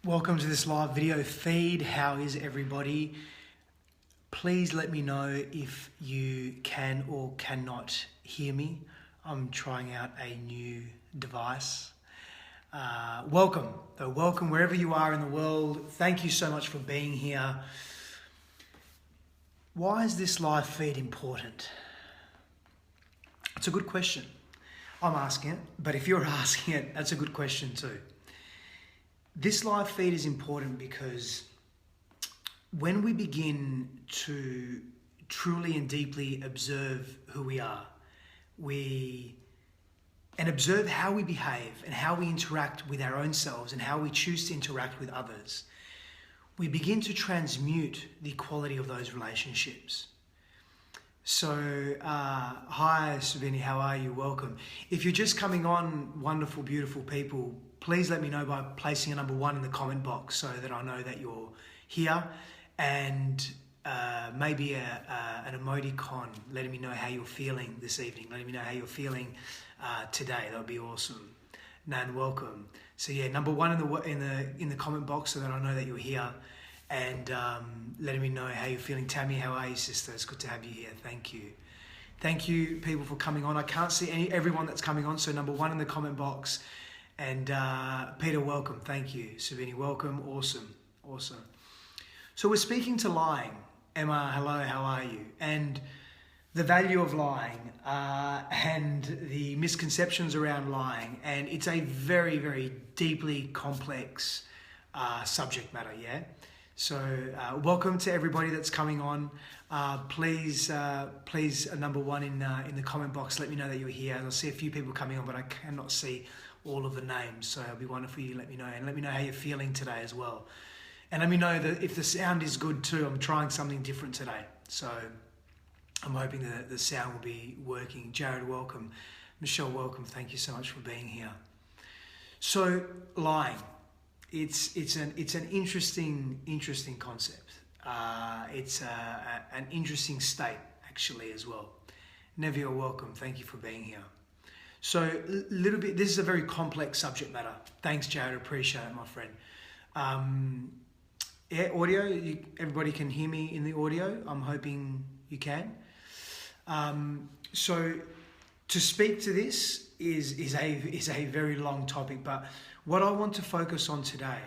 Welcome to this live video feed. How is everybody? Please let me know if you can or cannot hear me. I'm trying out a new device. Welcome wherever you are in the world. Thank you so much for being here. Why is this live feed important? It's a good question. I'm asking it, but if you're asking it, that's a good question too. This live feed is important because when we begin to truly and deeply observe who we are, and observe how we behave and how we interact with our own selves and how we choose to interact with others, we begin to transmute the quality of those relationships. So, hi Savini, how are you? Welcome. If you're just coming on, wonderful, beautiful people, please let me know by placing a number 1 in the comment box so that I know that you're here, and maybe an emoticon letting me know how you're feeling this evening, letting me know how you're feeling today. That would be awesome. Nan, welcome. So yeah, number 1 in the comment box so that I know that you're here, and letting me know how you're feeling. Tammy, how are you, sister? It's good to have you here. Thank you. Thank you, people, for coming on. I can't see everyone that's coming on, so number 1 in the comment box. And Peter, welcome. Thank you. Savini, welcome. Awesome. So we're speaking to lying. Emma, hello, how are you? And the value of lying and the misconceptions around lying. And it's a very, very deeply complex subject matter, yeah? So welcome to everybody that's coming on. Please, number 1 in the comment box, let me know that you're here. I see a few people coming on, but I cannot see all of the names, so it'll be wonderful you let me know, and let me know how you're feeling today as well. And let me know that if the sound is good too. I'm trying something different today, so I'm hoping that the sound will be working. Jared, welcome. Michelle, welcome. Thank you so much for being here. So lying, it's an interesting concept. It's an interesting state actually as well. Neville, welcome. Thank you for being here. So a little bit, this is a very complex subject matter. Thanks, Jared, appreciate it, my friend. Yeah, audio, everybody can hear me in the audio. I'm hoping you can. So to speak to this is a very long topic, but what I want to focus on today,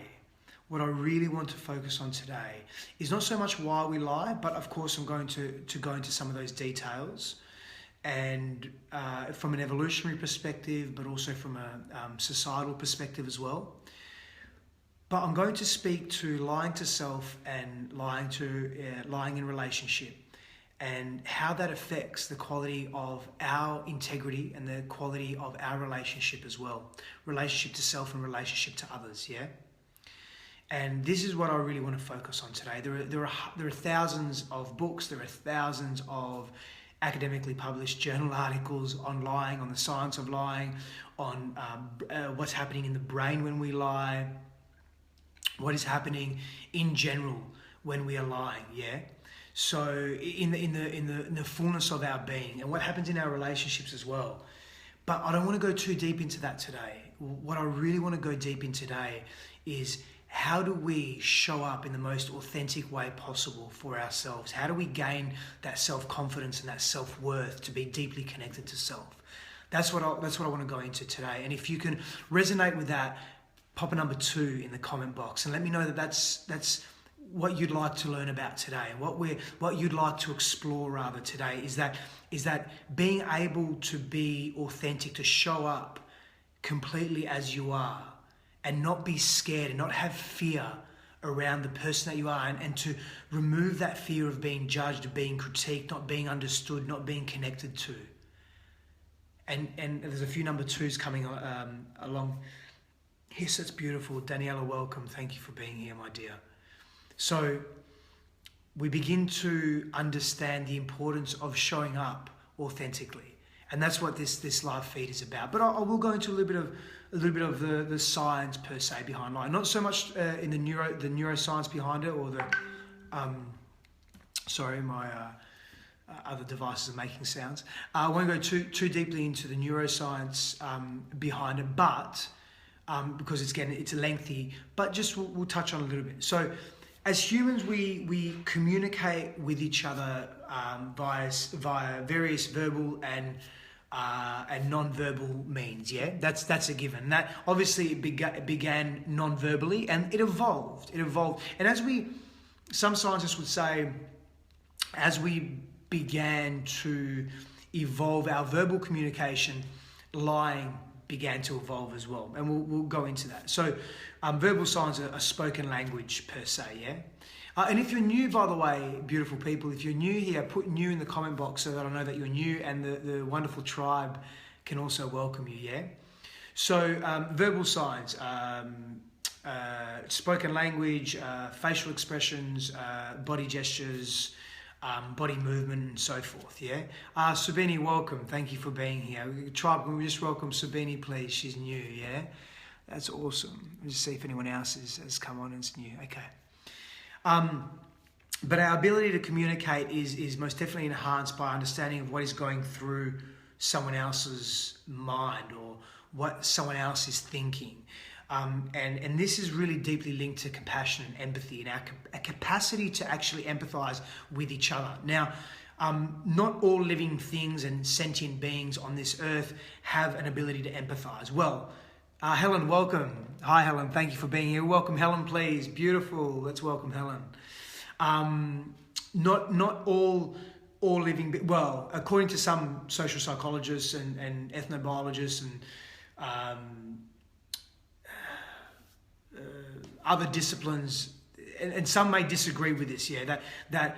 what I really want to focus on today is not so much why we lie, but of course I'm going to go into some of those details, and from an evolutionary perspective, but also from a societal perspective as well. But I'm going to speak to lying to self and lying in relationship, and how that affects the quality of our integrity and the quality of our relationship as well. Relationship to self and relationship to others, yeah? And this is what I really want to focus on today. There are thousands of books, there are thousands of academically published journal articles on lying, on the science of lying, on what's happening in the brain when we lie, what is happening in general when we are lying, yeah? So in the fullness of our being, and what happens in our relationships as well. But I don't want to go too deep into that today. What I really want to go deep in today is, how do we show up in the most authentic way possible for ourselves? How do we gain that self-confidence and that self-worth to be deeply connected to self? That's what I want to go into today. And if you can resonate with that, pop a number 2 in the comment box and let me know that that's what you'd like to learn about today, and what you'd like to explore rather today is that being able to be authentic, to show up completely as you are, and not be scared and not have fear around the person that you are, and to remove that fear of being judged, of being critiqued, not being understood, not being connected to. And there's a few number 2s coming along. Yes, that's beautiful. Daniela, welcome. Thank you for being here, my dear. So we begin to understand the importance of showing up authentically. And that's what this live feed is about. But I will go into a little bit of the science per se behind lying. Not so much in the neuroscience behind it, or the sorry, my other devices are making sounds. I won't go too deeply into the neuroscience behind it, but because it's lengthy, but just we'll touch on a little bit. So as humans, we communicate with each other via various verbal and non-verbal means. Yeah, that's a given. That obviously it began non-verbally and it evolved. And some scientists would say, as we began to evolve our verbal communication, lying began to evolve as well, and we'll go into that. So verbal signs are spoken language per se, yeah? And if you're new, by the way, beautiful people, if you're new here, put new in the comment box so that I know that you're new, and the wonderful tribe can also welcome you, yeah? So verbal signs, spoken language, facial expressions, body gestures, body movement, and so forth, yeah? Sabini, welcome. Thank you for being here. Tribe, can we just welcome Sabini, please? She's new, yeah? That's awesome. Let's just see if anyone else has come on and is new. Okay. But our ability to communicate is most definitely enhanced by understanding of what is going through someone else's mind or what someone else is thinking. And this is really deeply linked to compassion and empathy and our capacity to actually empathize with each other. Now, not all living things and sentient beings on this earth have an ability to empathize. Well, Helen, welcome. Hi, Helen. Thank you for being here. Welcome, Helen, please. Beautiful. Let's welcome Helen. Not all living, well, according to some social psychologists and ethnobiologists and other disciplines, and some may disagree with this, yeah, that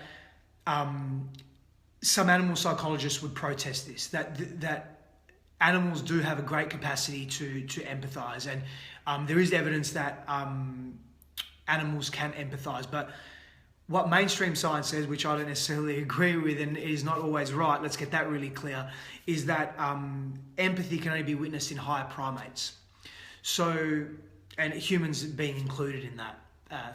some animal psychologists would protest this, that animals do have a great capacity to empathize, and there is evidence that animals can empathize, but what mainstream science says, which I don't necessarily agree with and is not always right, let's get that really clear, is that empathy can only be witnessed in higher primates. So, and humans being included in that,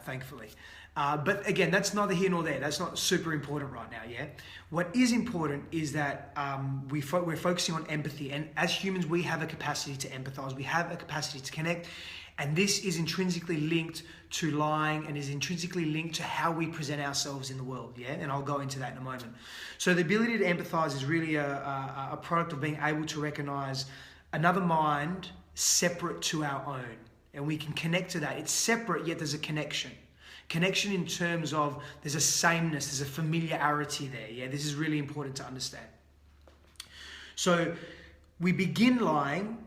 thankfully. But again, that's neither here nor there. That's not super important right now, yeah? What is important is that we're focusing on empathy, and as humans, we have a capacity to empathize. We have a capacity to connect, and this is intrinsically linked to lying and is intrinsically linked to how we present ourselves in the world, yeah? And I'll go into that in a moment. So the ability to empathize is really a product of being able to recognize another mind separate to our own. And we can connect to that. It's separate, yet there's a connection. Connection in terms of there's a sameness, there's a familiarity there. Yeah, this is really important to understand. So we begin lying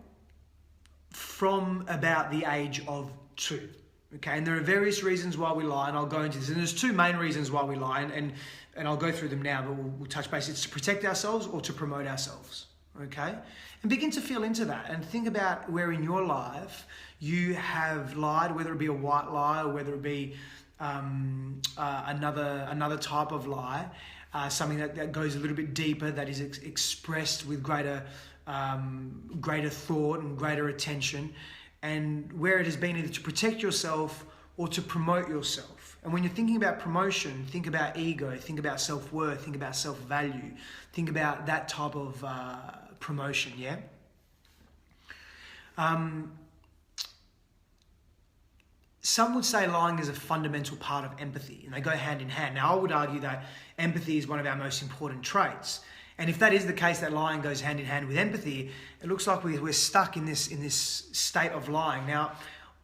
from about the age of 2. Okay, and there are various reasons why we lie, and I'll go into this. And there's 2 main reasons why we lie, and I'll go through them now, but we'll touch base. It's to protect ourselves or to promote ourselves. Okay, and begin to feel into that and think about where in your life you have lied, whether it be a white lie or whether it be another type of lie, something that goes a little bit deeper, that is expressed with greater thought and greater attention, and where it has been either to protect yourself or to promote yourself. And when you're thinking about promotion, think about ego, think about self-worth, think about self-value, think about that type of promotion, yeah? Some would say lying is a fundamental part of empathy, and they go hand in hand. Now, I would argue that empathy is one of our most important traits. And if that is the case, that lying goes hand in hand with empathy, it looks like we're stuck in this state of lying. Now,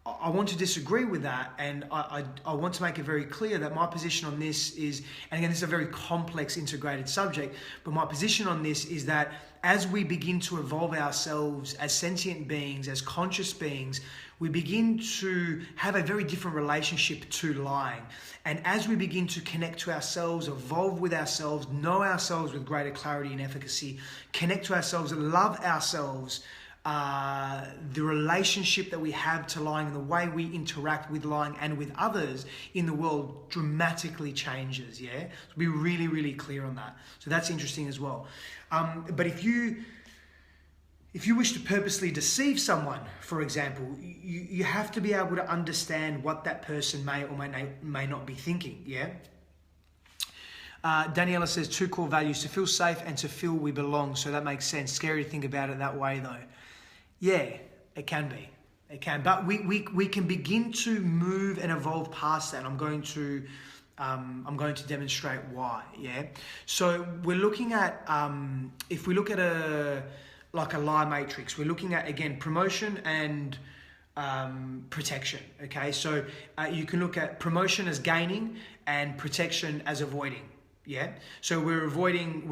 I want to disagree with that, and I want to make it very clear that my position on this is, and again, this is a very complex, integrated subject, but my position on this is that as we begin to evolve ourselves as sentient beings, as conscious beings, we begin to have a very different relationship to lying. And as we begin to connect to ourselves, evolve with ourselves, know ourselves with greater clarity and efficacy, connect to ourselves and love ourselves, the relationship that we have to lying and the way we interact with lying and with others in the world dramatically changes, yeah? So be really, really clear on that. So that's interesting as well. But if you wish to purposely deceive someone, for example, you have to be able to understand what that person may or may not be thinking, yeah? Daniela says 2 core values: to feel safe and to feel we belong. So that makes sense. Scary to think about it that way, though. Yeah, it can be. It can, but we can begin to move and evolve past that. And I'm going to demonstrate why. Yeah. So we're looking at if we look at a lie matrix, we're looking at, again, promotion and protection. Okay. So you can look at promotion as gaining and protection as avoiding. Yeah. So we're avoiding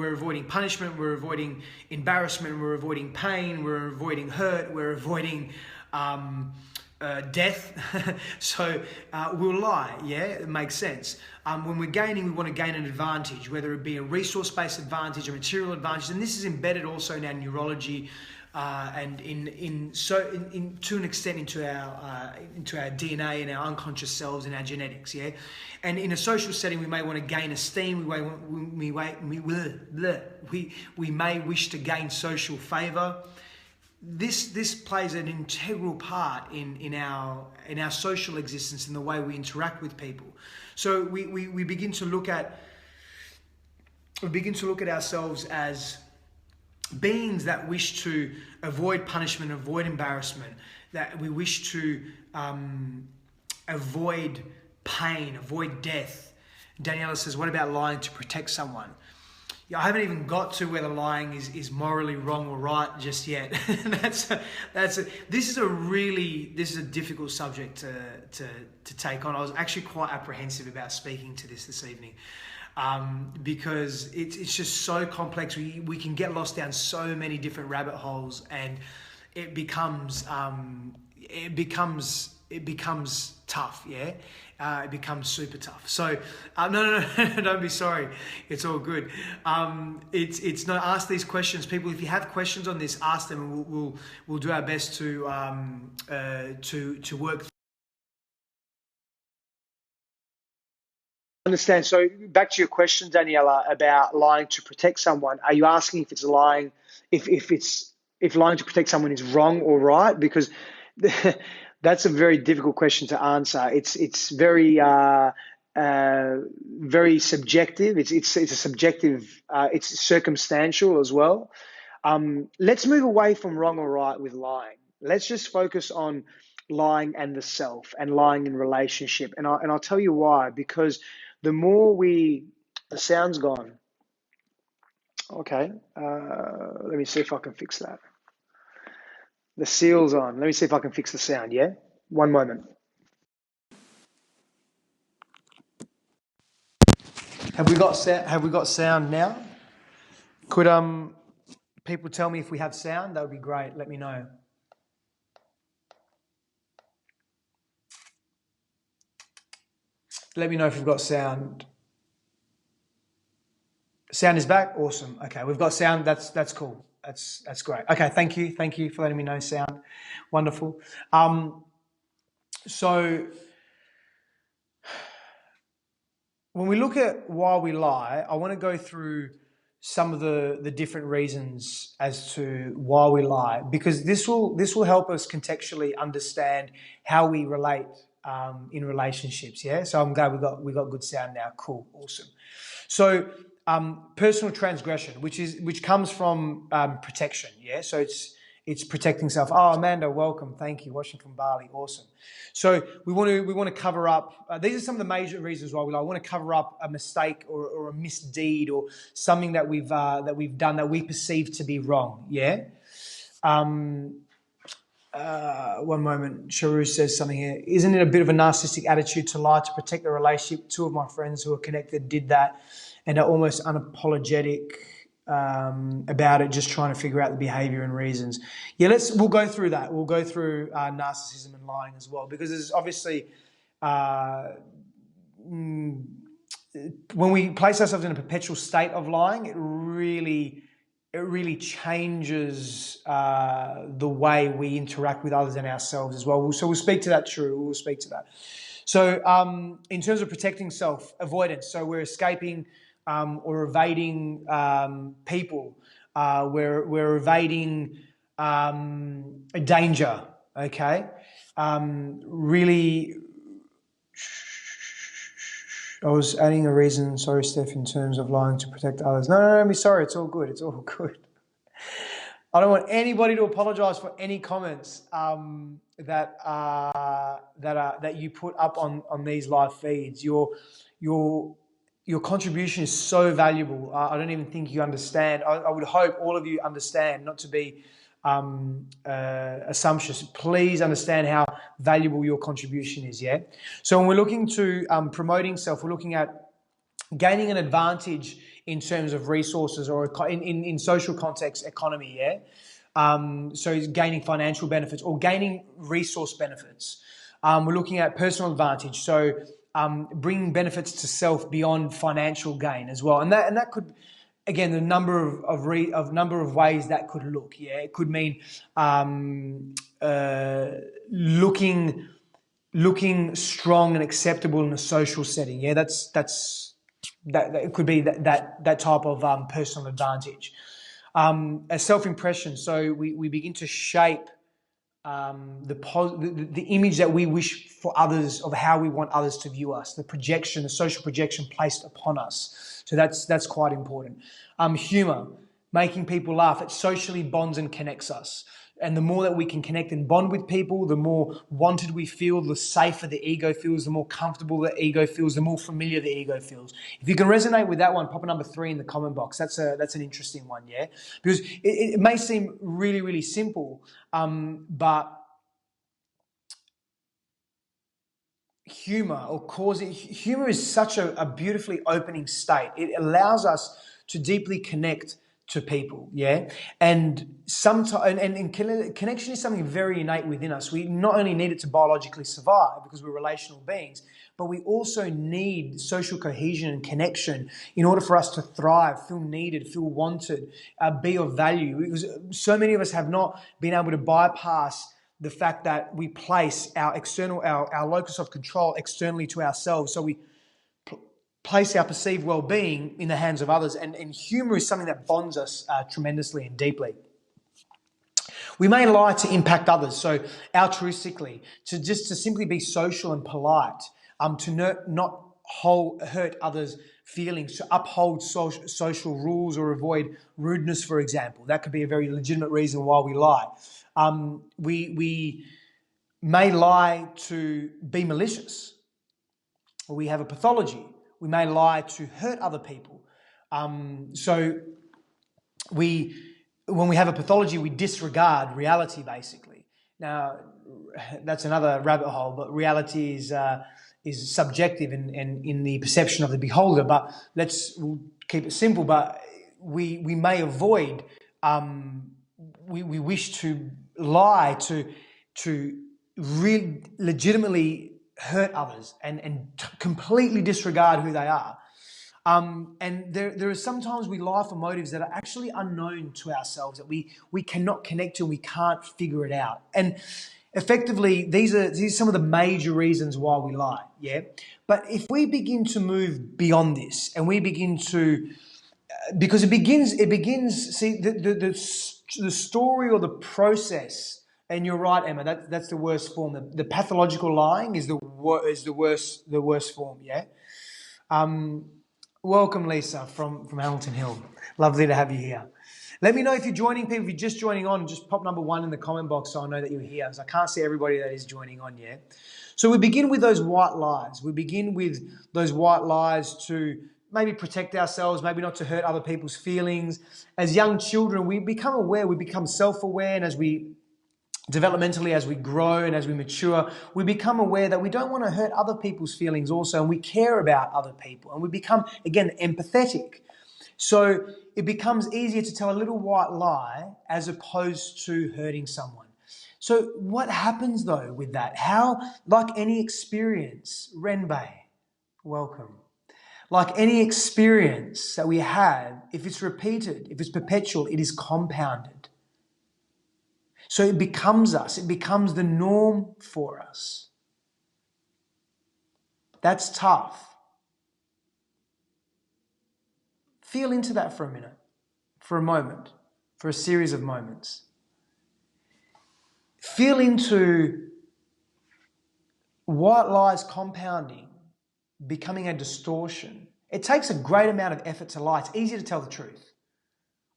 punishment, we're avoiding embarrassment, we're avoiding pain, we're avoiding hurt, we're avoiding death. So we'll lie. Yeah, it makes sense. When we're gaining, we want to gain an advantage, whether it be a resource-based advantage, a material advantage, and this is embedded also in our neurology. And to an extent into our DNA and our unconscious selves and our genetics, yeah. And in a social setting, we may want to gain esteem. We may wish to gain social favor. This plays an integral part in our social existence, in the way we interact with people. So we begin to look at ourselves as beings that wish to avoid punishment, avoid embarrassment, that we wish to avoid pain, avoid death. Daniela says, what about lying to protect someone? Yeah, I haven't even got to whether lying is morally wrong or right just yet. This is a difficult subject to take on. I was actually quite apprehensive about speaking to this evening. Because it's just so complex. We can get lost down so many different rabbit holes, and it becomes tough. Yeah, it becomes super tough. So no, don't be sorry. It's all good. It's no, ask these questions, people. If you have questions on this, ask them, and we'll do our best to work. Understand. So back to your question, Daniela, about lying to protect someone. Are you asking if it's lying, if lying to protect someone is wrong or right? Because that's a very difficult question to answer. It's very very subjective. It's a subjective. It's circumstantial as well. Let's move away from wrong or right with lying. Let's just focus on lying and the self, and lying in relationship. And I'll tell you why. Because the more the sound's gone. Okay, let me see if I can fix that. The seal's on. Let me see if I can fix the sound, yeah? One moment. Have we got sound now? Could people tell me if we have sound? That would be great. Let me know. Let me know if we've got sound. Sound is back. Awesome. Okay, we've got sound. That's cool. That's great. Okay, thank you for letting me know sound. Wonderful. So when we look at why we lie, I want to go through some of the different reasons as to why we lie, because this will help us contextually understand how we relate in relationships. Yeah. So I'm glad we got good sound now. Cool. Awesome. So personal transgression, which comes from protection. Yeah. So it's protecting self. Oh, Amanda, welcome. Thank you. Watching from Bali. Awesome. So we want to cover up. These are some of the major reasons why we lie. I want to cover up a mistake or a misdeed or something that we've done that we perceive to be wrong. Yeah. One moment. Sharu says something here. Isn't it a bit of a narcissistic attitude to lie to protect the relationship? Two of my friends who are connected did that and are almost unapologetic about it, just trying to figure out the behavior and reasons. Yeah, we'll go through that. We'll go through narcissism and lying as well, because there's obviously when we place ourselves in a perpetual state of lying, it really changes the way we interact with others and ourselves as well. So we'll speak to that, True. We'll speak to that. So in terms of protecting self, avoidance. So we're escaping or evading people. We're evading danger. Okay. Really, I was adding a reason. Sorry, Steph, in terms of lying to protect others. No, be sorry. It's all good. It's all good. I don't want anybody to apologize for any comments that you put up on these live feeds. Your contribution is so valuable. I don't even think you understand. I would hope all of you understand, not to be assumptuous. Please understand how valuable your contribution is. Yeah. So when we're looking to promoting self, we're looking at gaining an advantage in terms of resources or in social context, economy. Yeah. So gaining financial benefits or gaining resource benefits. We're looking at personal advantage. So bringing benefits to self beyond financial gain as well. And that could, again, the number of ways that could look. Yeah. It could mean looking strong and acceptable in a social setting. Yeah. That it could be that type of personal advantage. A self-impression. So we begin to shape the image that we wish for others, of how we want others to view us, the social projection placed upon us. So that's quite important. Humor, making people laugh. It socially bonds and connects us. And the more that we can connect and bond with people, the more wanted we feel, the safer the ego feels, the more comfortable the ego feels, the more familiar the ego feels. If you can resonate with that one, pop a number 3 in the comment box. That's an interesting one, yeah? Because it may seem really, really simple, but humor is such a beautifully opening state. It allows us to deeply connect to people, yeah? And sometimes, and connection is something very innate within us. We not only need it to biologically survive because we're relational beings, but we also need social cohesion and connection in order for us to thrive, feel needed, feel wanted, be of value. Because so many of us have not been able to bypass the fact that we place our locus of control externally to ourselves. So we place our perceived well-being in the hands of others. And humor is something that bonds us tremendously and deeply. We may lie to impact others, so altruistically, to simply be social and polite, to not hurt others' feelings, to uphold social rules or avoid rudeness, for example. That could be a very legitimate reason why we lie. We may lie to be malicious, or we have a pathology. We may lie to hurt other people. So when we have a pathology, we disregard reality, basically. Now, that's another rabbit hole, but reality is subjective and in the perception of the beholder. But we'll keep it simple. But we may avoid. We wish to lie to really legitimately hurt others and completely disregard who they are. And there are sometimes we lie for motives that are actually unknown to ourselves, that we cannot connect to and we can't figure it out. And effectively, these are some of the major reasons why we lie, yeah? But if we begin to move beyond this and we begin to, because it begins, see, the story or the process, and you're right, Emma, that's the worst form. The pathological lying is the worst form, yeah? Welcome, Lisa, from Hamilton Hill. Lovely to have you here. Let me know if you're joining people. If you're just joining on, just pop number 1 in the comment box so I know that you're here, because I can't see everybody that is joining on yet. So we begin with those white lies. We begin with those white lies to maybe protect ourselves, maybe not to hurt other people's feelings. As young children, we become aware, we become self-aware, and as we developmentally, as we grow and as we mature, we become aware that we don't want to hurt other people's feelings also, and we care about other people, and we become, again, empathetic. So it becomes easier to tell a little white lie as opposed to hurting someone. So what happens though with that? How, like any experience, Renbei, welcome. Like any experience that we have, if it's repeated, if it's perpetual, it is compounded. So it becomes us. It becomes the norm for us. That's tough. Feel into that for a minute, for a moment, for a series of moments. Feel into white lies compounding, becoming a distortion. It takes a great amount of effort to lie. It's easier to tell the truth.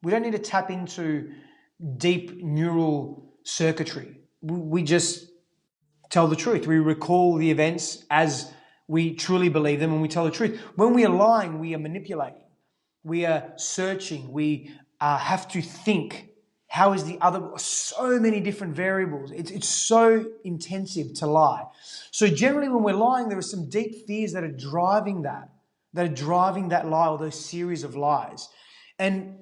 We don't need to tap into deep neural circuitry. We just tell the truth. We recall the events as we truly believe them, and we tell the truth. When we are lying, we are manipulating. We are searching. We have to think. How is the other? So many different variables. It's so intensive to lie. So generally when we're lying, there are some deep fears that are driving that lie, or those series of lies. And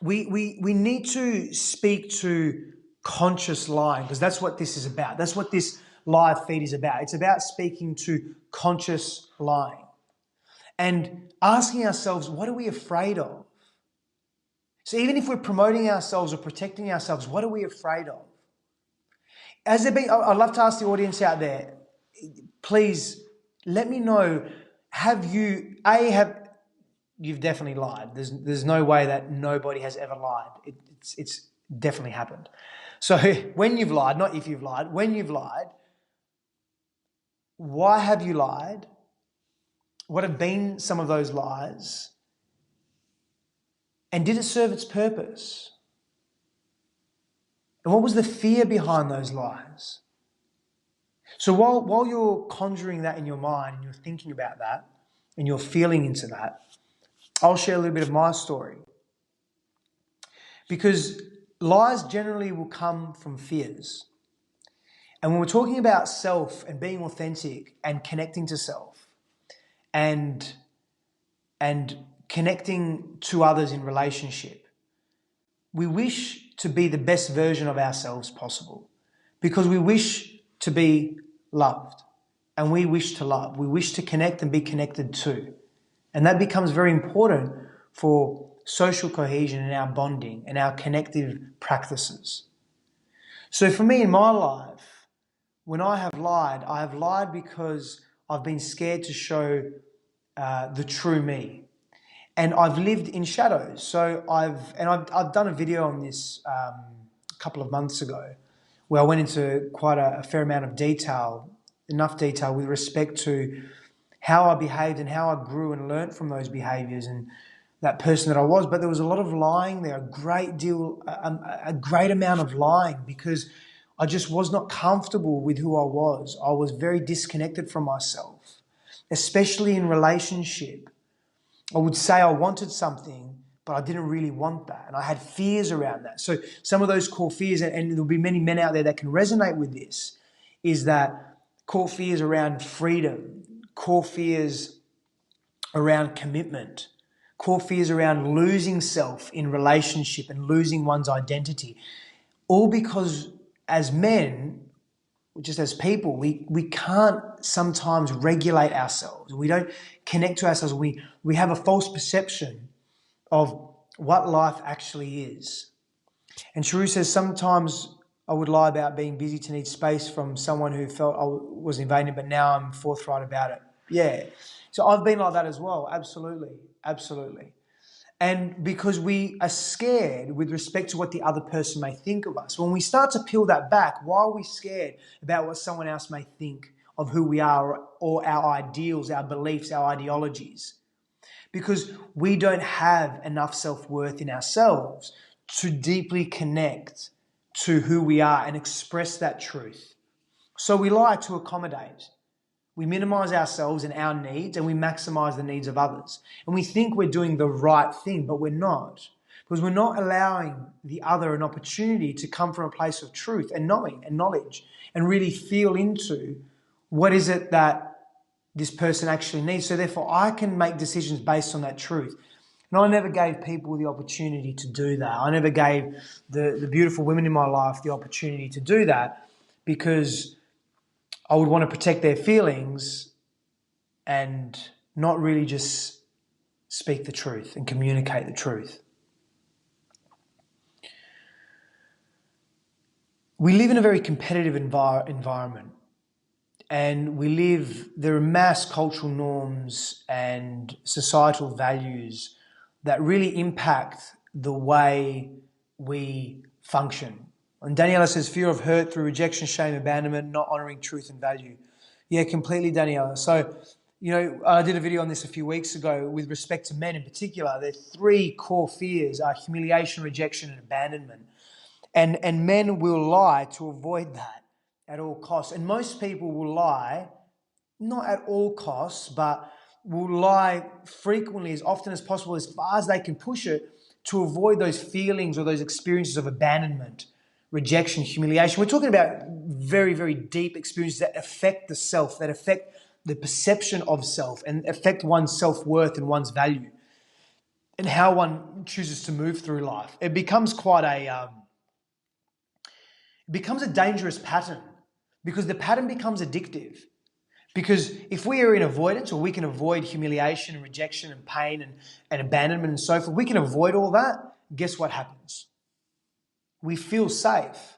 we need to speak to conscious lying, because that's what this is about. That's what this live feed is about. It's about speaking to conscious lying and asking ourselves, what are we afraid of? So even if we're promoting ourselves or protecting ourselves, what are we afraid of? I'd love to ask the audience out there, please let me know, you've definitely lied. There's no way that nobody has ever lied. It's definitely happened. So when you've lied, not if you've lied, when you've lied, why have you lied? What have been some of those lies? And did it serve its purpose? And what was the fear behind those lies? So while you're conjuring that in your mind and you're thinking about that and you're feeling into that, I'll share a little bit of my story. Because lies generally will come from fears. And when we're talking about self and being authentic and connecting to self and connecting to others in relationship, we wish to be the best version of ourselves possible, because we wish to be loved and we wish to love. We wish to connect and be connected to. And that becomes very important for social cohesion and our bonding and our connective practices. So for me in my life, when I have lied because I've been scared to show the true me. And I've lived in shadows. So I've done a video on this a couple of months ago, where I went into quite a fair amount of detail, enough detail with respect to how I behaved and how I grew and learnt from those behaviours and that person that I was. But there was a lot of lying there, a great amount of lying, because I just was not comfortable with who I was. I was very disconnected from myself, especially in relationship. I would say I wanted something, but I didn't really want that. And I had fears around that. So some of those core fears, and there'll be many men out there that can resonate with this, is that core fears around freedom, core fears around commitment, core fears around losing self in relationship and losing one's identity. All because as men, just as people, we can't sometimes regulate ourselves. We don't connect to ourselves. We have a false perception of what life actually is. And Sharu says, sometimes I would lie about being busy to need space from someone who felt I was invading, but now I'm forthright about it. Yeah. So I've been like that as well. Absolutely. Absolutely. And because we are scared with respect to what the other person may think of us. When we start to peel that back, why are we scared about what someone else may think of who we are, or our ideals, our beliefs, our ideologies? Because we don't have enough self-worth in ourselves to deeply connect to who we are and express that truth. So we lie to accommodate. We minimize ourselves and our needs, and we maximize the needs of others. And we think we're doing the right thing, but we're not. Because we're not allowing the other an opportunity to come from a place of truth and knowing and knowledge and really feel into what is it that this person actually needs. So therefore I can make decisions based on that truth. And I never gave people the opportunity to do that. I never gave the beautiful women in my life the opportunity to do that, because I would want to protect their feelings and not really just speak the truth and communicate the truth. We live in a very competitive environment, and there are mass cultural norms and societal values that really impact the way we function. And Daniela says, fear of hurt through rejection, shame, abandonment, not honouring truth and value. Yeah, completely, Daniela. So You know, I did a video on this a few weeks ago with respect to men in particular. Their three core fears are humiliation, rejection, and abandonment. And men will lie to avoid that at all costs. And most people will lie, not at all costs, but will lie frequently, as often as possible, as far as they can push it, to avoid those feelings or those experiences of abandonment, rejection, humiliation. We're talking about very, very deep experiences that affect the self, that affect the perception of self and affect one's self-worth and one's value and how one chooses to move through life. It becomes dangerous pattern because the pattern becomes addictive. Because if we are in avoidance, or we can avoid humiliation and rejection and pain and abandonment and so forth, we can avoid all that, guess what happens? We feel safe.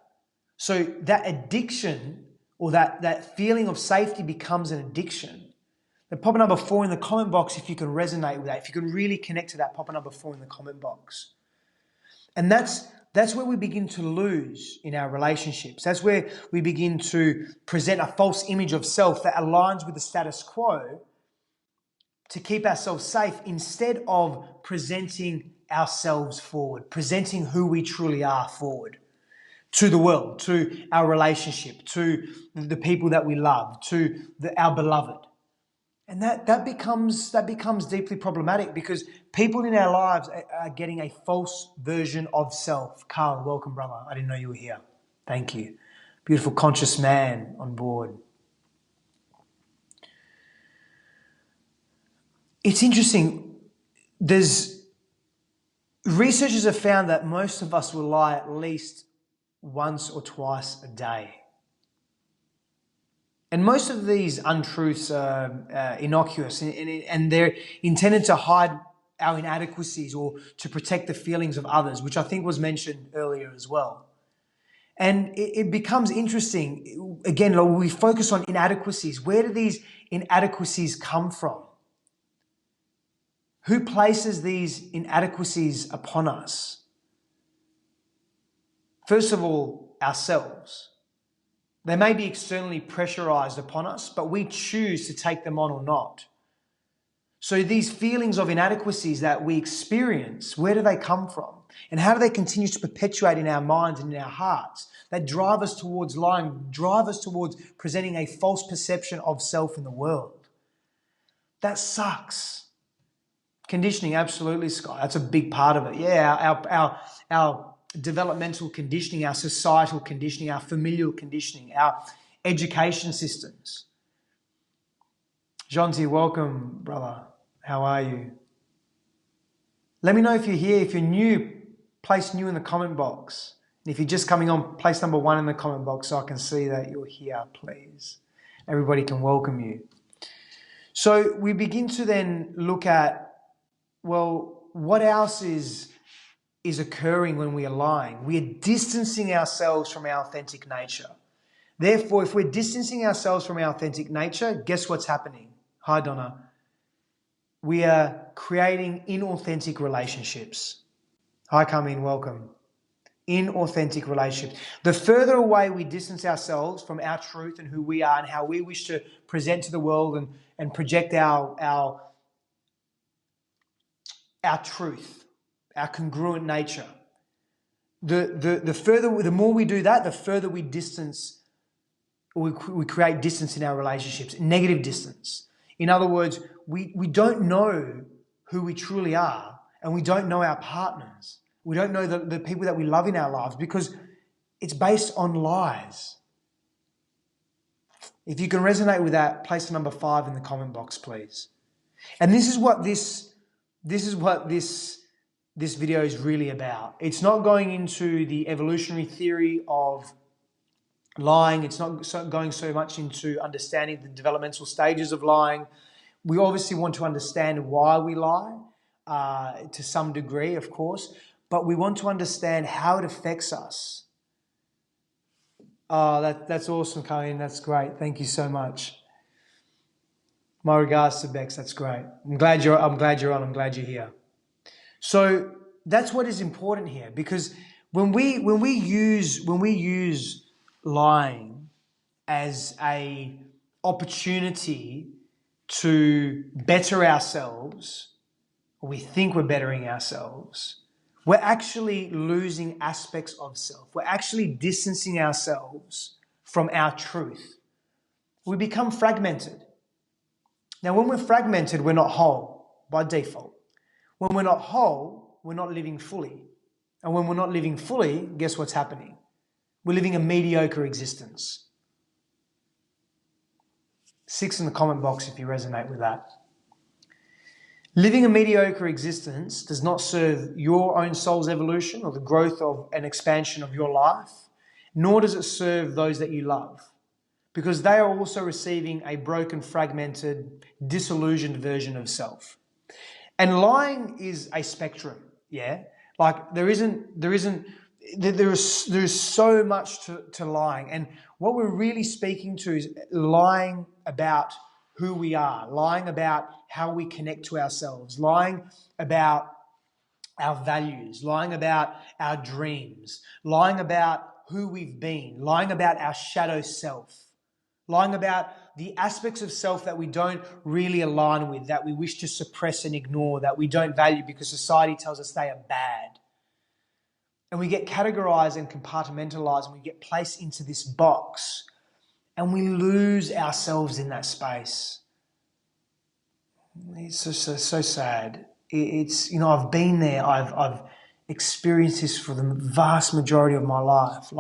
So that addiction or that feeling of safety becomes an addiction. Then pop a number 4 in the comment box if you can resonate with that, if you can really connect to that, pop a number 4 in the comment box. And that's where we begin to lose in our relationships. That's where we begin to present a false image of self that aligns with the status quo to keep ourselves safe instead of presenting ourselves forward, presenting who we truly are forward to the world, to our relationship, to the people that we love, to our beloved. And that becomes deeply problematic because people in our lives are getting a false version of self. Carl, welcome, brother. I didn't know you were here. Thank you. Beautiful conscious man on board. It's interesting. Researchers have found that most of us will lie at least once or twice a day. And most of these untruths are innocuous and they're intended to hide our inadequacies or to protect the feelings of others, which I think was mentioned earlier as well. And it becomes interesting, again, when we focus on inadequacies. Where do these inadequacies come from? Who places these inadequacies upon us? First of all, ourselves. They may be externally pressurized upon us, but we choose to take them on or not. So these feelings of inadequacies that we experience, where do they come from? And how do they continue to perpetuate in our minds and in our hearts? That drive us towards lying, drive us towards presenting a false perception of self in the world. That sucks. Conditioning, absolutely, Sky. That's a big part of it. Yeah, our developmental conditioning, our societal conditioning, our familial conditioning, our education systems. Jonty, welcome, brother. How are you? Let me know if you're here. If you're new, place new in the comment box. And if you're just coming on, place number 1 in the comment box so I can see that you're here, please. Everybody can welcome you. So we begin to then look at, well, what else is occurring when we are lying? We are distancing ourselves from our authentic nature. Therefore, if we're distancing ourselves from our authentic nature, guess what's happening? Hi, Donna. We are creating inauthentic relationships. Hi, Carmine, welcome. Inauthentic relationships. The further away we distance ourselves from our truth and who we are and how we wish to present to the world and project our truth, our congruent nature, the more we do that, the further we distance, we create distance in our relationships, negative distance. In other words, we don't know who we truly are, and we don't know our partners. We don't know the people that we love in our lives because it's based on lies. If you can resonate with that, place number 5 in the comment box, please. And this is what this video is really about. It's not going into the evolutionary theory of lying. It's not going so much into understanding the developmental stages of lying. We obviously want to understand why we lie to some degree, of course, but we want to understand how it affects us. Oh, that's awesome, Colleen. That's great. Thank you so much. My regards to Bex. That's great. I'm glad you're on. I'm glad you're here. So that's what is important here, because when we use lying as a opportunity to better ourselves, or we think we're bettering ourselves, we're actually losing aspects of self. We're actually distancing ourselves from our truth. We become fragmented. Now, when we're fragmented, we're not whole by default. When we're not whole, we're not living fully. And when we're not living fully, guess what's happening? We're living a mediocre existence. 6 in the comment box if you resonate with that. Living a mediocre existence does not serve your own soul's evolution or the growth of and expansion of your life, nor does it serve those that you love, because they are also receiving a broken, fragmented, disillusioned version of self. And lying is a spectrum, yeah? Like there is so much to lying. And what we're really speaking to is lying about who we are, lying about how we connect to ourselves, lying about our values, lying about our dreams, lying about who we've been, lying about our shadow self, lying about the aspects of self that we don't really align with, that we wish to suppress and ignore, that we don't value because society tells us they are bad. And we get categorized and compartmentalized, and we get placed into this box, and we lose ourselves in that space. It's so sad. It's, I've been there. I've experienced this for the vast majority of my life.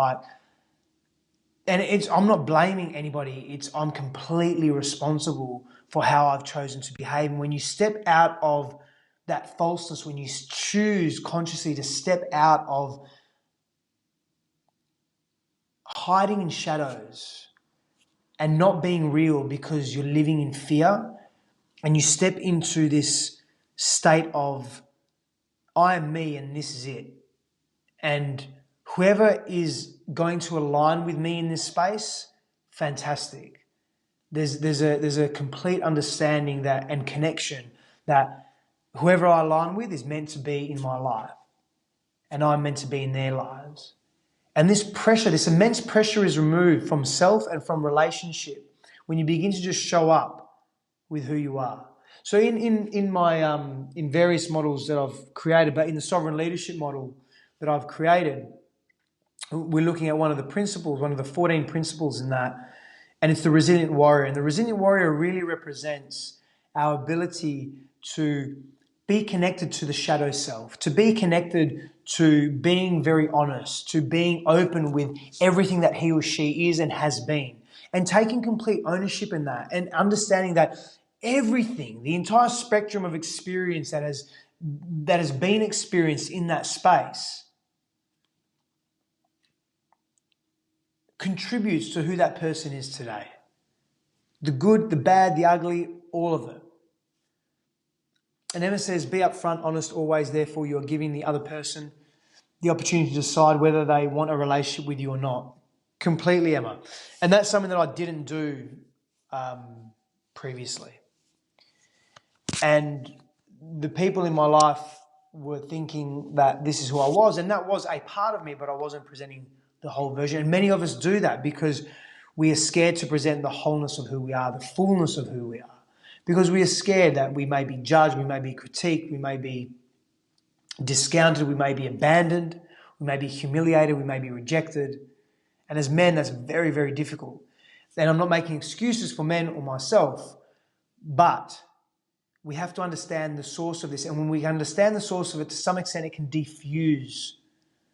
I'm not blaming anybody. I'm completely responsible for how I've chosen to behave. And when you step out of that falseness, when you choose consciously to step out of hiding in shadows and not being real because you're living in fear, and you step into this state of, I am me and this is it. And whoever is going to align with me in this space, fantastic. There's a complete understanding that and connection that whoever I align with is meant to be in my life, and I'm meant to be in their lives. And this pressure, this immense pressure is removed from self and from relationship when you begin to just show up with who you are. So in my in various models that I've created, but in the sovereign leadership model that I've created, we're looking at one of the principles, one of the 14 principles in that, and it's the resilient warrior. And the resilient warrior really represents our ability to be connected to the shadow self, to be connected to being very honest, to being open with everything that he or she is and has been, and taking complete ownership in that, and understanding that everything, the entire spectrum of experience that has been experienced in that space contributes to who that person is today. The good, the bad, the ugly, all of it. And Emma says, be upfront, honest, always, therefore you're giving the other person the opportunity to decide whether they want a relationship with you or not. Completely, Emma. And that's something that I didn't do previously. And the people in my life were thinking that this is who I was, and that was a part of me, but I wasn't presenting the whole version. And many of us do that because we are scared to present the wholeness of who we are, the fullness of who we are, because we are scared that we may be judged, we may be critiqued, we may be discounted, we may be abandoned, we may be humiliated, we may be rejected. And as men, that's very, very difficult. And I'm not making excuses for men or myself, but we have to understand the source of this. And when we understand the source of it, to some extent, it can diffuse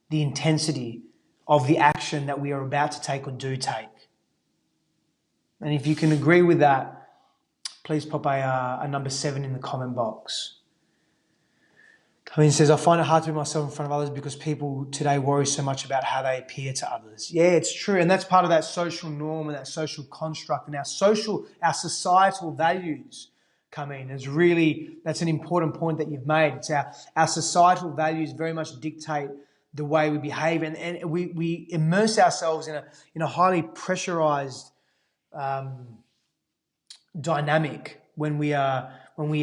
the intensity of the action that we are about to take or do take. And if you can agree with that, please pop a number 7 in the comment box. I mean, it says, I find it hard to be myself in front of others because people today worry so much about how they appear to others. Yeah, it's true. And that's part of that social norm and that social construct, and our societal values come in. That's an important point that you've made. It's our societal values very much dictate the way we behave, and we immerse ourselves in a highly pressurized dynamic when we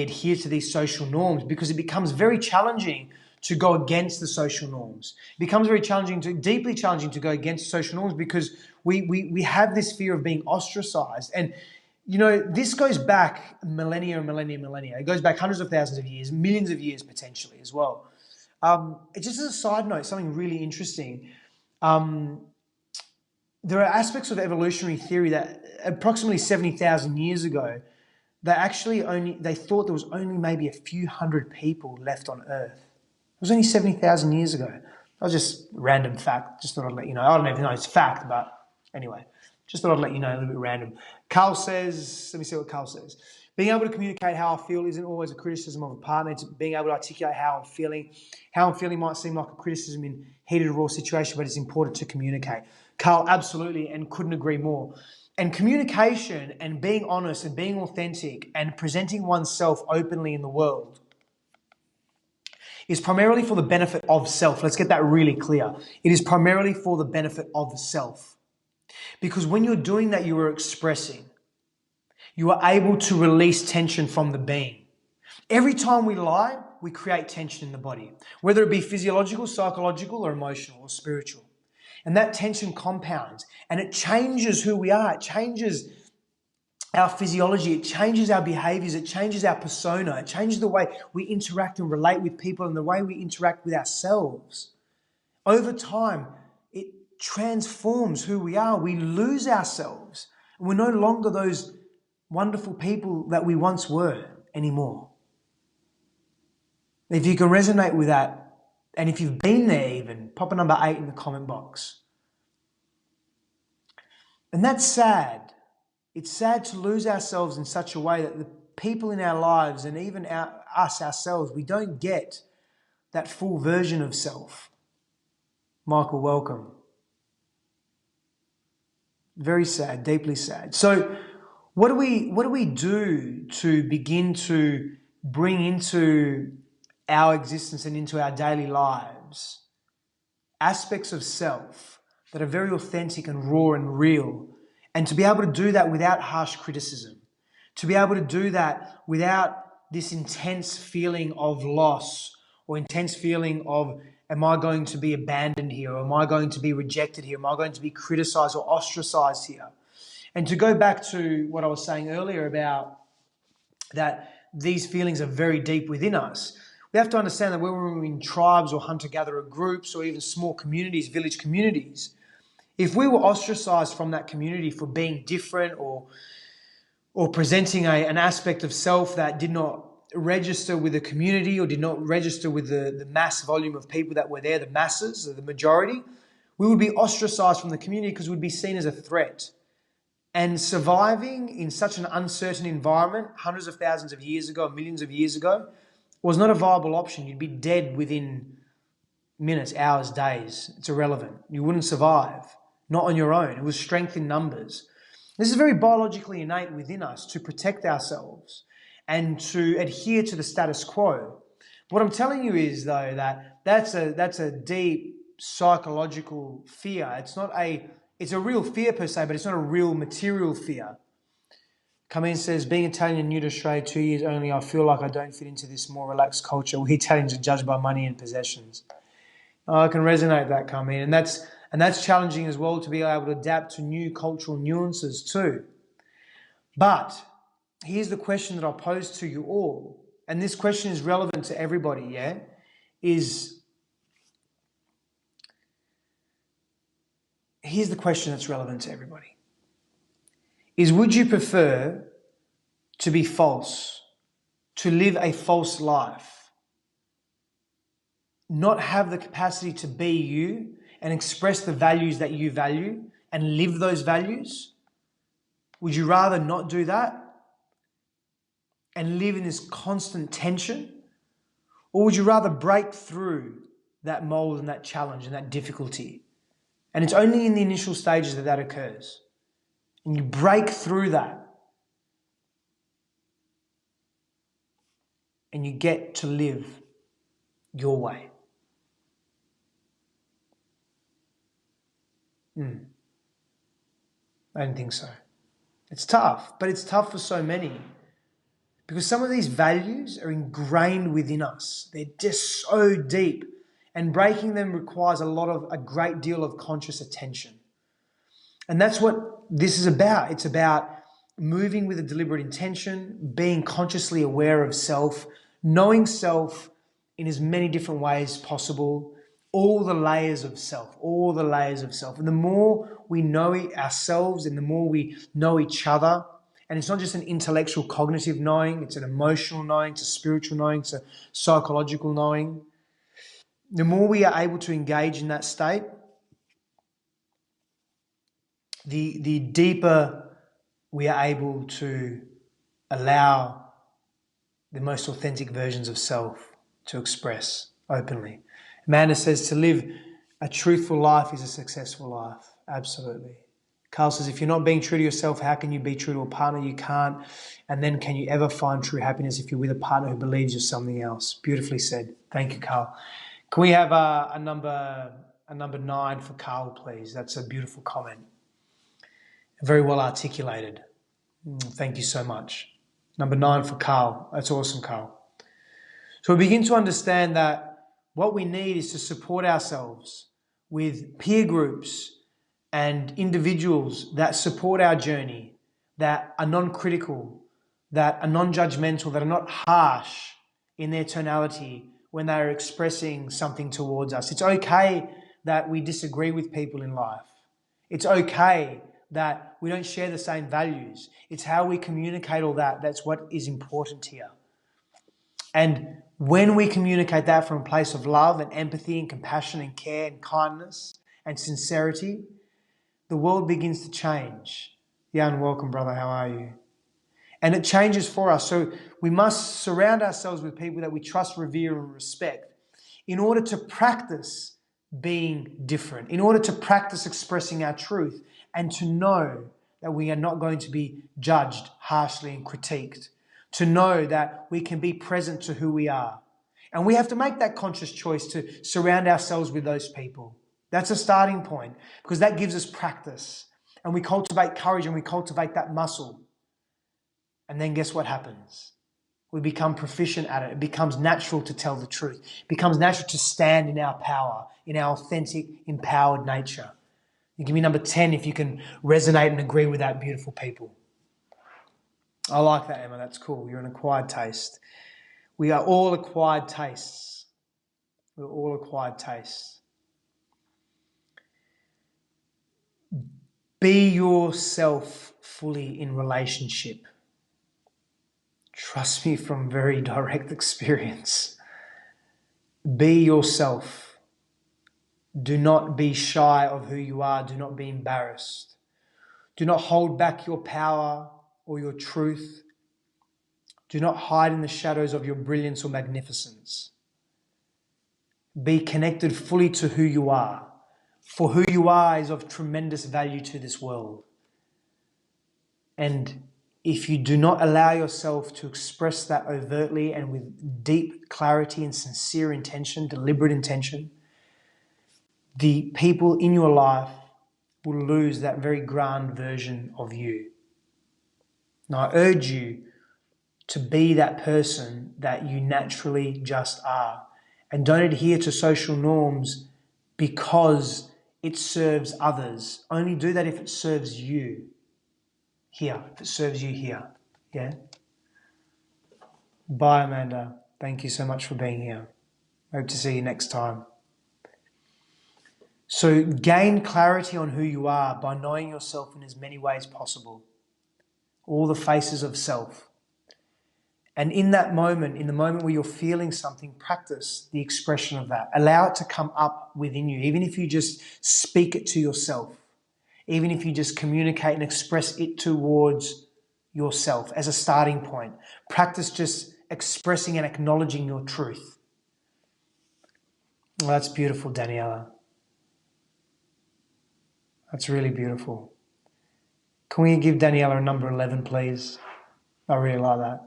adhere to these social norms, because it becomes very challenging to go against the social norms. It becomes very deeply challenging to go against social norms because we have this fear of being ostracized. And You know, this goes back millennia and millennia and millennia. It goes back hundreds of thousands of years, millions of years potentially as well. Just as a side note, something really interesting. There are aspects of evolutionary theory that approximately 70,000 years ago, they thought there was only maybe a few hundred people left on Earth. It was only 70,000 years ago. That was just random fact. Just thought I'd let you know. I don't even know it's fact, but anyway, just thought I'd let you know, a little bit random. Carl says, let me see what Carl says. Being able to communicate how I feel isn't always a criticism of a partner. It's being able to articulate how I'm feeling. How I'm feeling might seem like a criticism in heated or raw situation, but it's important to communicate. Carl, absolutely, and couldn't agree more. And communication and being honest and being authentic and presenting oneself openly in the world is primarily for the benefit of self. Let's get that really clear. It is primarily for the benefit of the self. Because when you're doing that, you are expressing. You are able to release tension from the being. Every time we lie, we create tension in the body, whether it be physiological, psychological, or emotional, or spiritual. And that tension compounds and it changes who we are. It changes our physiology. It changes our behaviors. It changes our persona. It changes the way we interact and relate with people and the way we interact with ourselves. Over time, it transforms who we are. We lose ourselves. And we're no longer those wonderful people that we once were anymore. If you can resonate with that, and if you've been there even, pop a number 8 in the comment box. And that's sad. It's sad to lose ourselves in such a way that the people in our lives and even us ourselves, we don't get that full version of self. Michael, welcome. Very sad, deeply sad. So what do we do to begin to bring into our existence and into our daily lives aspects of self that are very authentic and raw and real, and to be able to do that without harsh criticism, to be able to do that without this intense feeling of loss or intense feeling of, am I going to be abandoned here? Or am I going to be rejected here? Am I going to be criticized or ostracized here? And to go back to what I was saying earlier about that these feelings are very deep within us, we have to understand that when we're in tribes or hunter-gatherer groups or even small communities, village communities, if we were ostracized from that community for being different or presenting an aspect of self that did not register with the community or did not register with the mass volume of people that were there, the masses, or the majority, we would be ostracized from the community because we'd be seen as a threat. And surviving in such an uncertain environment, hundreds of thousands of years ago, millions of years ago, was not a viable option. You'd be dead within minutes, hours, days. It's irrelevant. You wouldn't survive, not on your own. It was strength in numbers. This is very biologically innate within us to protect ourselves and to adhere to the status quo. What I'm telling you is, though, that's a deep psychological fear. It's a real fear per se, but it's not a real material fear. Kameen says, being Italian and new to Australia 2 years only, I feel like I don't fit into this more relaxed culture. We Italians are judged by money and possessions. I can resonate with that, Kameen. And that's challenging as well, to be able to adapt to new cultural nuances too. But here's the question that I pose to you all, and this question is relevant to everybody, yeah? Here's the question that's relevant to everybody. Would you prefer to be false, to live a false life, not have the capacity to be you and express the values that you value and live those values? Would you rather not do that and live in this constant tension? Or would you rather break through that mold and that challenge and that difficulty? And it's only in the initial stages that occurs. And you break through that and you get to live your way. I don't think so. It's tough, but it's tough for so many. Because some of these values are ingrained within us. They're just so deep. And breaking them requires a great deal of conscious attention. And that's what this is about. It's about moving with a deliberate intention, being consciously aware of self, knowing self in as many different ways possible, all the layers of self, all the layers of self. And the more we know ourselves and the more we know each other, and it's not just an intellectual cognitive knowing, it's an emotional knowing, it's a spiritual knowing, it's a psychological knowing. The more we are able to engage in that state, the deeper we are able to allow the most authentic versions of self to express openly. Amanda says to live a truthful life is a successful life. Absolutely. Carl says, if you're not being true to yourself, how can you be true to a partner? You can't. And then can you ever find true happiness if you're with a partner who believes you're something else? Beautifully said. Thank you, Carl. Can we have a number 9 for Carl, please? That's a beautiful comment. Very well articulated. Thank you so much. Number 9 for Carl. That's awesome, Carl. So we begin to understand that what we need is to support ourselves with peer groups and individuals that support our journey, that are non-critical, that are non-judgmental, that are not harsh in their tonality when they are expressing something towards us. It's okay that we disagree with people in life. It's okay that we don't share the same values. It's how we communicate all that that's what is important here. And when we communicate that from a place of love and empathy and compassion and care and kindness and sincerity, the world begins to change. Jan, welcome, brother. How are you? And it changes for us. So we must surround ourselves with people that we trust, revere, and respect in order to practice being different, in order to practice expressing our truth, and to know that we are not going to be judged harshly and critiqued, to know that we can be present to who we are. And we have to make that conscious choice to surround ourselves with those people. That's a starting point, because that gives us practice. And we cultivate courage and we cultivate that muscle. And then guess what happens? We become proficient at it. It becomes natural to tell the truth. It becomes natural to stand in our power, in our authentic, empowered nature. You give me number 10 if you can resonate and agree with that, beautiful people. I like that, Emma. That's cool. You're an acquired taste. We are all acquired tastes. We're all acquired tastes. Be yourself fully in relationship. Trust me from very direct experience. Be yourself. Do not be shy of who you are. Do not be embarrassed. Do not hold back your power or your truth. Do not hide in the shadows of your brilliance or magnificence. Be connected fully to who you are, for who you are is of tremendous value to this world. And if you do not allow yourself to express that overtly and with deep clarity and sincere intention, deliberate intention, the people in your life will lose that very grand version of you. Now, I urge you to be that person that you naturally just are. And don't adhere to social norms because it serves others. Only do that if it serves you here, if it serves you here. Yeah? Bye, Amanda. Thank you so much for being here. Hope to see you next time. So gain clarity on who you are by knowing yourself in as many ways possible. All the faces of self. And in that moment, in the moment where you're feeling something, practice the expression of that. Allow it to come up within you, even if you just speak it to yourself, even if you just communicate and express it towards yourself as a starting point. Practice just expressing and acknowledging your truth. Well, that's beautiful, Daniela. That's really beautiful. Can we give Daniela a number 11, please? I really like that.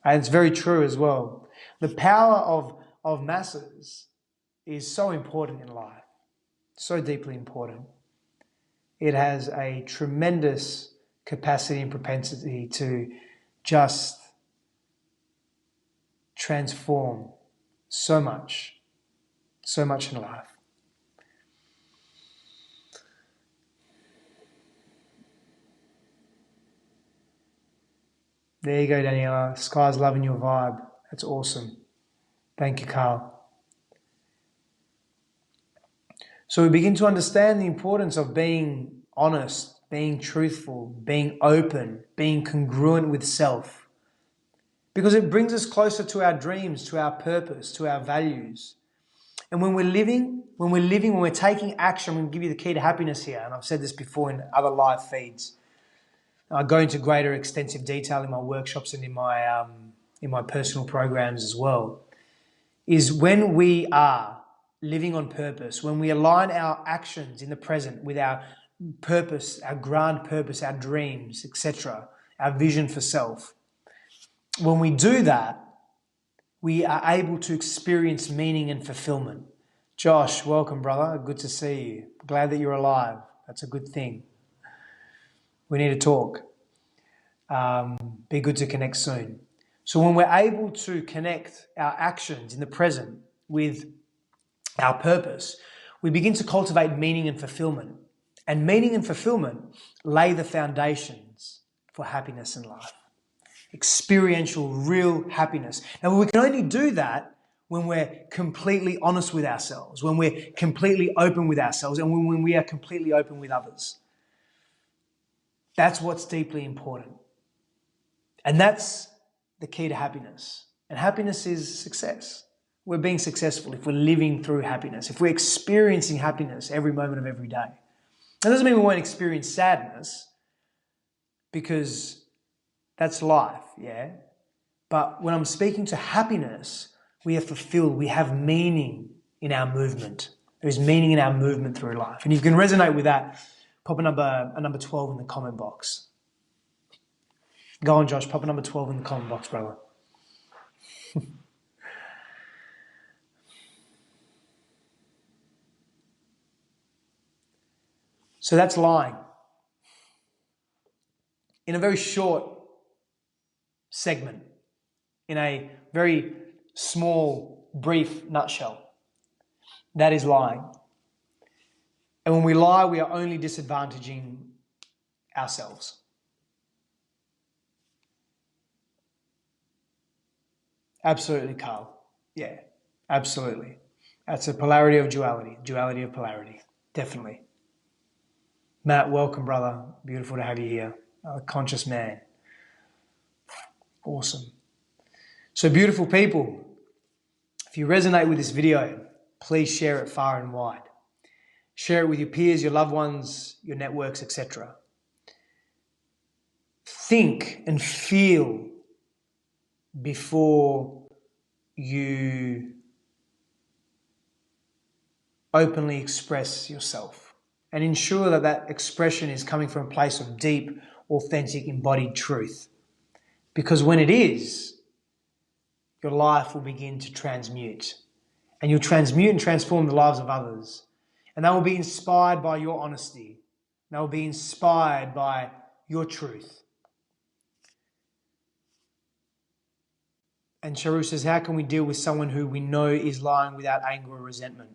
And it's very true as well. The power of masses is so important in life, so deeply important. It has a tremendous capacity and propensity to just transform so much in life. There you go, Daniela. Sky's loving your vibe. That's awesome. Thank you, Carl. So we begin to understand the importance of being honest, being truthful, being open, being congruent with self. Because it brings us closer to our dreams, to our purpose, to our values. And when we're taking action, I'm going to give you the key to happiness here. And I've said this before in other live feeds. I go into greater extensive detail in my workshops and in my personal programs as well. Is when we are living on purpose, when we align our actions in the present with our purpose, our grand purpose, our dreams, etc., our vision for self. When we do that, we are able to experience meaning and fulfillment. Josh, welcome, brother. Good to see you. Glad that you're alive. That's a good thing. We need to talk. Be good to connect soon. So when we're able to connect our actions in the present with our purpose, we begin to cultivate meaning and fulfillment. And meaning and fulfillment lay the foundations for happiness in life. Experiential, real happiness. Now, we can only do that when we're completely honest with ourselves, when we're completely open with ourselves, and when we are completely open with others. That's what's deeply important. And that's the key to happiness. And happiness is success. We're being successful if we're living through happiness, if we're experiencing happiness every moment of every day. That doesn't mean we won't experience sadness, because that's life, yeah? But when I'm speaking to happiness, we are fulfilled, we have meaning in our movement. There is meaning in our movement through life. And if you can resonate with that, pop a number 12 in the comment box. Go on, Josh, pop a number 12 in the comment box, brother. So that's lying. In a very short segment, in a very small, brief nutshell, that is lying. And when we lie, we are only disadvantaging ourselves. Absolutely, Carl. Yeah, absolutely. That's a polarity of duality, duality of polarity. Definitely. Matt, welcome, brother. Beautiful to have you here. A conscious man. Awesome. So, beautiful people, if you resonate with this video, please share it far and wide. Share it with your peers, your loved ones, your networks, etc. Think and feel before you openly express yourself, and ensure that that expression is coming from a place of deep, authentic, embodied truth. Because when it is, your life will begin to transmute. And you'll transmute and transform the lives of others. And they will be inspired by your honesty. They will be inspired by your truth. And Charu says, how can we deal with someone who we know is lying without anger or resentment?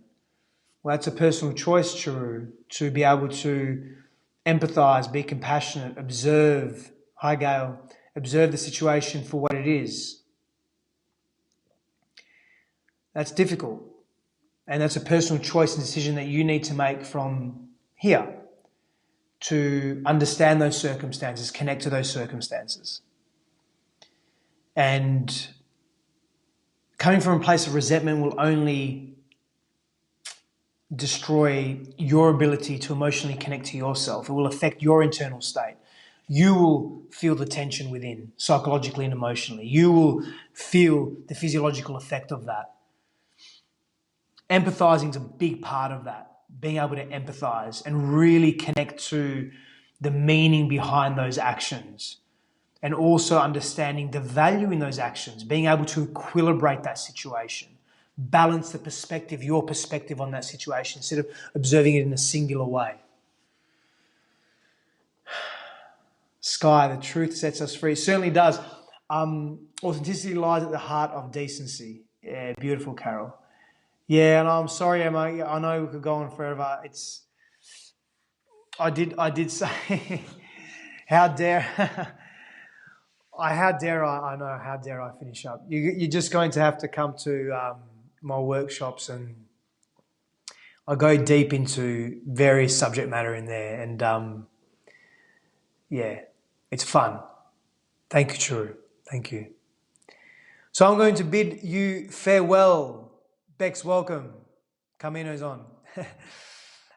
Well, that's a personal choice, Charu, to be able to empathize, be compassionate, observe, hi Gail, observe the situation for what it is. That's difficult. And that's a personal choice and decision that you need to make from here to understand those circumstances, connect to those circumstances. And coming from a place of resentment will only destroy your ability to emotionally connect to yourself. It will affect your internal state. You will feel the tension within, psychologically and emotionally. You will feel the physiological effect of that. Empathizing is a big part of that. Being able to empathize and really connect to the meaning behind those actions. And also understanding the value in those actions. Being able to equilibrate that situation. Balance the perspective, your perspective on that situation, instead of observing it in a singular way. Sky, the truth sets us free. It certainly does. Authenticity lies at the heart of decency. Yeah, beautiful, Carol. Yeah, and I'm sorry, Emma. I know we could go on forever. I did say, how dare, how dare I know, how dare I finish up? You're just going to have to come to my workshops, and I go deep into various subject matter in there, and yeah, it's fun. Thank you, True. Thank you. So I'm going to bid you farewell. Bex, welcome. Camino's on.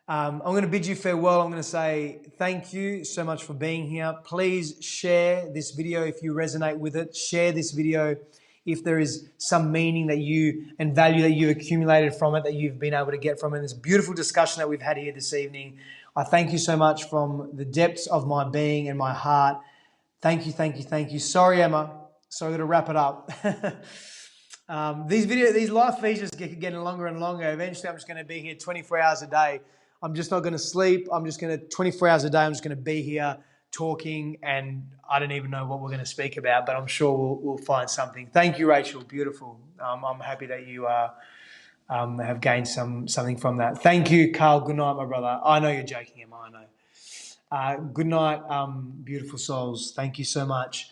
I'm going to bid you farewell. I'm going to say thank you so much for being here. Please share this video if you resonate with it. Share this video if there is some meaning that you and value that you've accumulated from it, that you've been able to get from it. This beautiful discussion that we've had here this evening. I thank you so much from the depths of my being and my heart. Thank you, thank you, thank you. Sorry, Emma. So I'm going to wrap it up. These live features keep getting longer and longer. Eventually, I'm just going to be here 24 hours a day. I'm just not going to sleep. I'm just going to 24 hours a day. I'm just going to be here talking, and I don't even know what we're going to speak about, but I'm sure we'll find something. Thank you, Rachel. Beautiful. I'm happy that you have gained something from that. Thank you, Carl. Good night, my brother. I know you're joking, Emma. I know. Good night, beautiful souls. Thank you so much.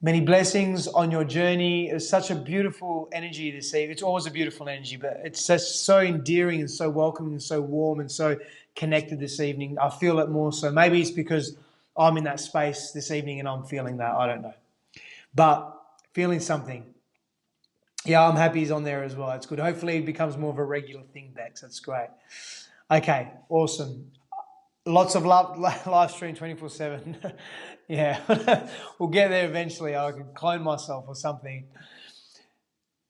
Many blessings on your journey. It's such a beautiful energy this evening. It's always a beautiful energy, but it's just so endearing and so welcoming and so warm and so connected this evening. I feel it more so. Maybe it's because I'm in that space this evening and I'm feeling that. I don't know. But feeling something. Yeah, I'm happy he's on there as well. It's good. Hopefully it becomes more of a regular thing, Bex. That's great. Okay, awesome. Lots of love, live stream 24/7. Yeah, we'll get there eventually. I can clone myself or something.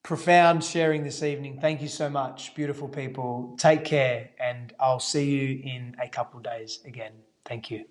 Profound sharing this evening. Thank you so much, beautiful people. Take care, and I'll see you in a couple of days again. Thank you.